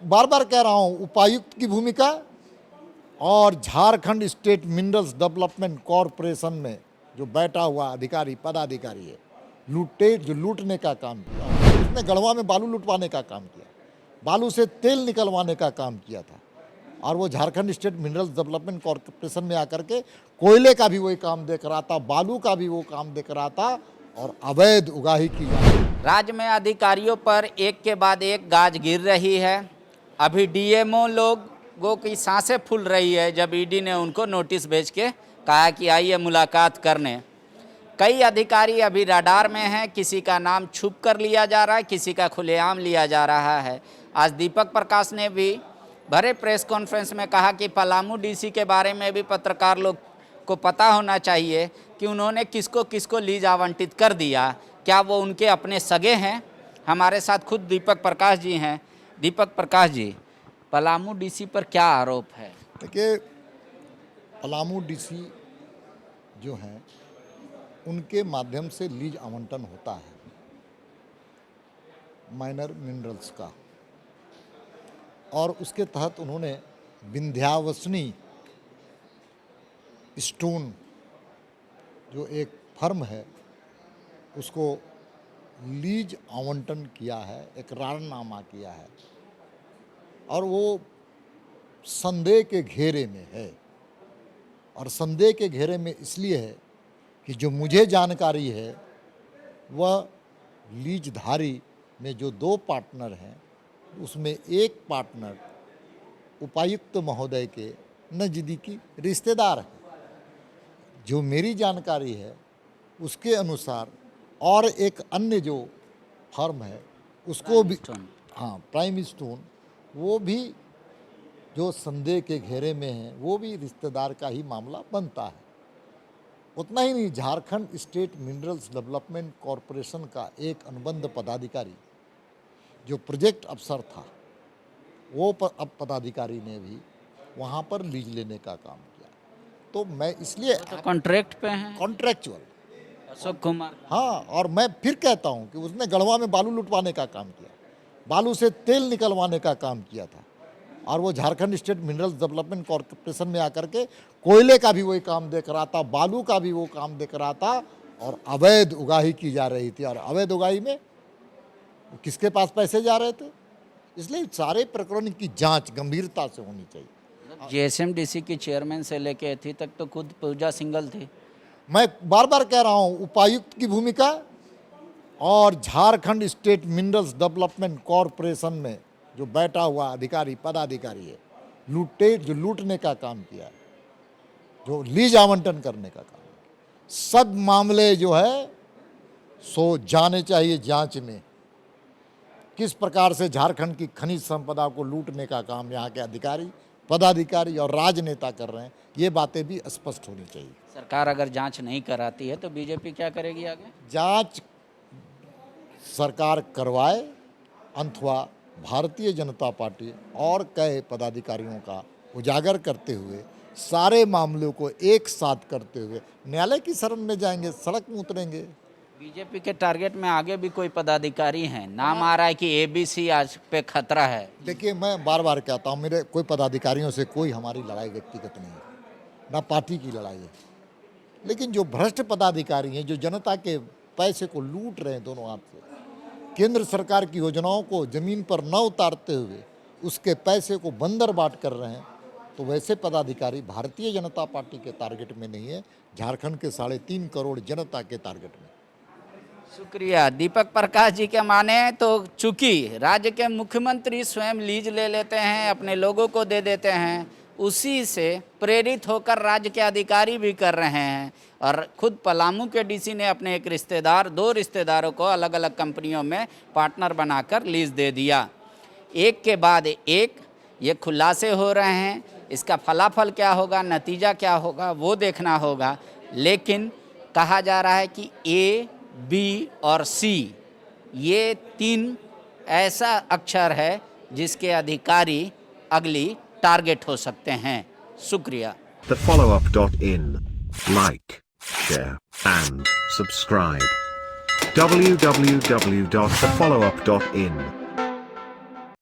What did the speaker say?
बार बार कह रहा हूं, उपायुक्त की भूमिका और Jharkhand state minerals development corporation में जो बैठा हुआ अधिकारी पदाधिकारी है, जो लूटने का काम किया, उसने गढ़वा में बालू लुटवाने का काम किया, बालू से तेल निकलवाने का काम किया था। और वो Jharkhand state minerals development corporation में आकर के कोयले का भी वही काम देख रहा था, बालू का भी वो काम देख रहा था और अवैध उगाही की जा रही। राज्य में अधिकारियों पर एक के बाद एक गाज गिर रही है। अभी डीएमओ लोगों की सांसें फूल रही है जब ईडी ने उनको नोटिस भेज के कहा कि आइए मुलाकात करने। कई अधिकारी अभी रडार में हैं, किसी का नाम छुप कर लिया जा रहा है, किसी का खुलेआम लिया जा रहा है। आज दीपक प्रकाश ने भी भरे प्रेस कॉन्फ्रेंस में कहा कि पलामू डीसी के बारे में भी पत्रकार लोग को पता होना चाहिए कि उन्होंने किसको किसको लीज आवंटित कर दिया, क्या वो उनके अपने सगे हैं। हमारे साथ खुद दीपक प्रकाश जी हैं। दीपक प्रकाश जी, पलामू डीसी पर क्या आरोप है? देखिए, पलामू डीसी जो हैं उनके माध्यम से लीज आवंटन होता है माइनर मिनरल्स का, और उसके तहत उन्होंने विंध्यावसनी स्टोन जो एक फर्म है उसको लीज आवंटन किया है, इकरारनामा किया है, और वो संदेह के घेरे में है। और संदेह के घेरे में इसलिए है कि जो मुझे जानकारी है वह लीजधारी में जो 2 पार्टनर हैं उसमें एक पार्टनर उपायुक्त महोदय के नज़दीकी रिश्तेदार है। जो मेरी जानकारी है उसके अनुसार और एक अन्य जो फर्म है उसको भी, हाँ, प्राइम स्टोन, वो भी जो संदेह के घेरे में है, वो भी रिश्तेदार का ही मामला बनता है। उतना ही नहीं, Jharkhand state minerals development corporation का एक अनुबंध पदाधिकारी जो प्रोजेक्ट अफसर था, वो अब पदाधिकारी ने भी वहाँ पर लीज लेने का काम किया। तो मैं इसलिए कॉन्ट्रैक्ट पे हैं, कॉन्ट्रैक्चुअल अशोक कुमार। हाँ, और मैं फिर कहता हूँ कि उसने गढ़वा में बालू लुटवाने का काम किया, बालू से तेल निकलवाने का काम किया था, और वो Jharkhand state minerals development corporation में आकर के कोयले का भी वही काम देख रहा था, बालू का भी वो काम देख रहा था, और अवैध उगाही की जा रही थी। और अवैध उगाही में किसके पास पैसे जा रहे थे? इसलिए सारे प्रकरण की जांच गंभीरता से होनी चाहिए। जेएसएमडीसी की चेयरमैन से लेके एथी तक तो खुद पूजा सिंगल थी। मैं बार बार कह रहा हूँ, उपायुक्त की भूमिका और Jharkhand state minerals development corporation में जो बैठा हुआ अधिकारी पदाधिकारी है, जो लूटने का काम किया है, जो लीज आवंटन करने का काम, सब मामले जो है सो जाने चाहिए जांच में। किस प्रकार से झारखंड की खनिज संपदा को लूटने का काम यहाँ के अधिकारी पदाधिकारी और राजनेता कर रहे हैं, ये बातें भी स्पष्ट होनी चाहिए। सरकार अगर जांच नहीं कराती है तो बीजेपी क्या करेगी आगे? जांच सरकार करवाए अथवा भारतीय जनता पार्टी और कई पदाधिकारियों का उजागर करते हुए सारे मामलों को एक साथ करते हुए न्यायालय की शरण में जाएंगे, सड़क में उतरेंगे। बीजेपी के टारगेट में आगे भी कोई पदाधिकारी हैं? नाम आ रहा है कि एबीसी आज पे खतरा है। देखिए, मैं बार बार कहता हूँ, मेरे कोई पदाधिकारियों से कोई हमारी लड़ाई व्यक्तिगत नहीं है, ना पार्टी की लड़ाई है, लेकिन जो भ्रष्ट पदाधिकारी हैं, जो जनता के पैसे को लूट रहे हैं दोनों हाथ से, केंद्र सरकार की योजनाओं को ज़मीन पर न उतारते हुए उसके पैसे को बंदर बाट कर रहे हैं, तो वैसे पदाधिकारी भारतीय जनता पार्टी के टारगेट में नहीं है, झारखंड के 3.5 करोड़ जनता के टारगेट में। शुक्रिया। दीपक प्रकाश जी के माने तो चूंकि राज्य के मुख्यमंत्री स्वयं लीज ले लेते हैं, अपने लोगों को दे देते हैं, उसी से प्रेरित होकर राज्य के अधिकारी भी कर रहे हैं। और खुद पलामू के डीसी ने अपने एक रिश्तेदार, 2 रिश्तेदारों को अलग अलग कंपनियों में पार्टनर बनाकर लीज दे दिया। एक के बाद एक ये खुलासे हो रहे हैं। इसका फलाफल क्या होगा, नतीजा क्या होगा, वो देखना होगा। लेकिन कहा जा रहा है कि ए, बी और सी, ये 3 ऐसा अक्षर है जिसके अधिकारी अगली टारगेट हो सकते हैं। शुक्रिया। TheFollowUp.in. Like, share and subscribe. www.thefollowup.in